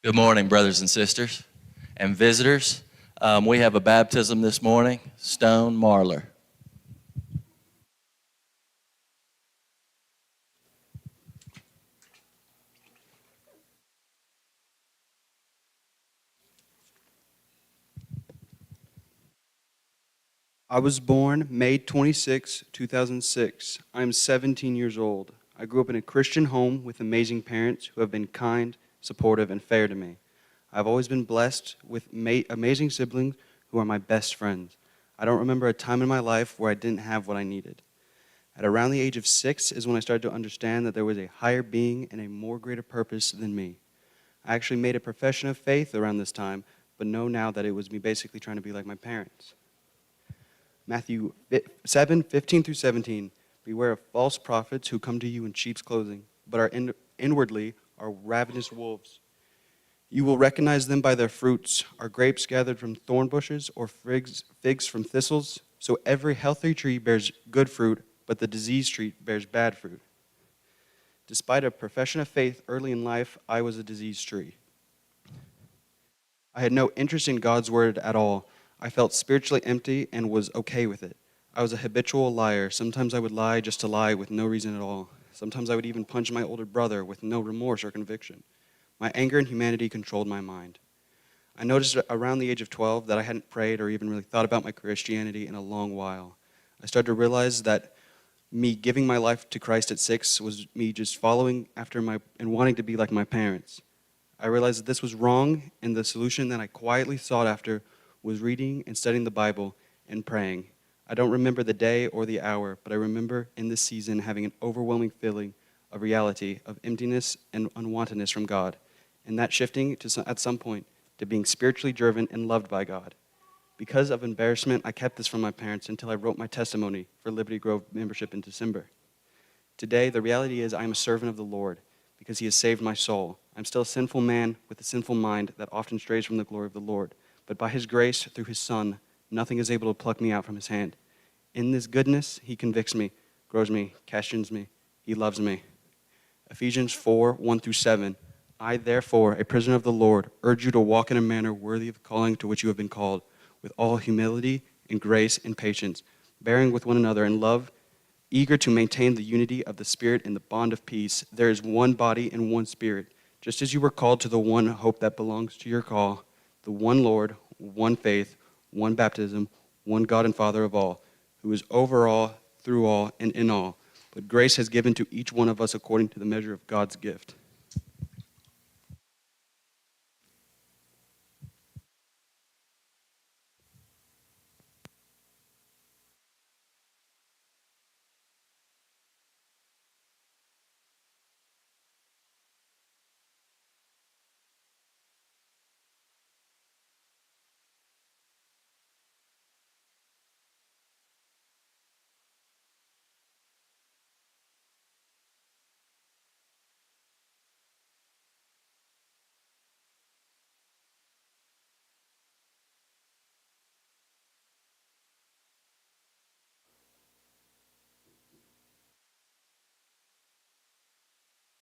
Good morning, brothers and sisters and visitors. We have a baptism this morning. Stone Marler. I was born May 26, 2006. I am 17 years old. I grew up in a Christian home with amazing parents who have been kind, supportive, and fair to me. I've always been blessed with amazing siblings who are my best friends. I don't remember a time in my life where I didn't have what I needed. At around the age of 6 is when I started to understand that there was a higher being and a more greater purpose than me. I actually made a profession of faith around this time, but know now that it was me basically trying to be like my parents. Matthew 7:15 through 17. Beware of false prophets who come to you in sheep's clothing, but are inwardly are ravenous wolves. You will recognize them by their fruits. Are grapes gathered from thorn bushes or figs from thistles? So every healthy tree bears good fruit, but the diseased tree bears bad fruit. Despite a profession of faith early in life, I was a diseased tree. I had no interest in God's word at all. I felt spiritually empty and was okay with it. I was a habitual liar. Sometimes I would lie just to lie with no reason at all. Sometimes I would even punch my older brother with no remorse or conviction. My anger and humanity controlled my mind. I noticed around the age of 12 that I hadn't prayed or even really thought about my Christianity in a long while. I started to realize that me giving my life to Christ at 6 was me just following after and wanting to be like my parents. I realized that this was wrong, and the solution that I quietly sought after was reading and studying the Bible and praying. I don't remember the day or the hour, but I remember in this season having an overwhelming feeling of reality, of emptiness and unwantedness from God, and that shifting at some point to being spiritually driven and loved by God. Because of embarrassment, I kept this from my parents until I wrote my testimony for Liberty Grove membership in December. Today, the reality is I am a servant of the Lord because he has saved my soul. I'm still a sinful man with a sinful mind that often strays from the glory of the Lord. But by his grace, through his Son, nothing is able to pluck me out from his hand. In this goodness, he convicts me, grows me, cations me. He loves me. Ephesians 4:1 through 7. I, therefore, a prisoner of the Lord, urge you to walk in a manner worthy of the calling to which you have been called, with all humility and grace and patience, bearing with one another in love, eager to maintain the unity of the Spirit in the bond of peace. There is one body and one Spirit, just as you were called to the one hope that belongs to your call, the one Lord, one faith, one baptism, one God and Father of all, who is over all, through all, and in all. But grace has given to each one of us according to the measure of God's gift.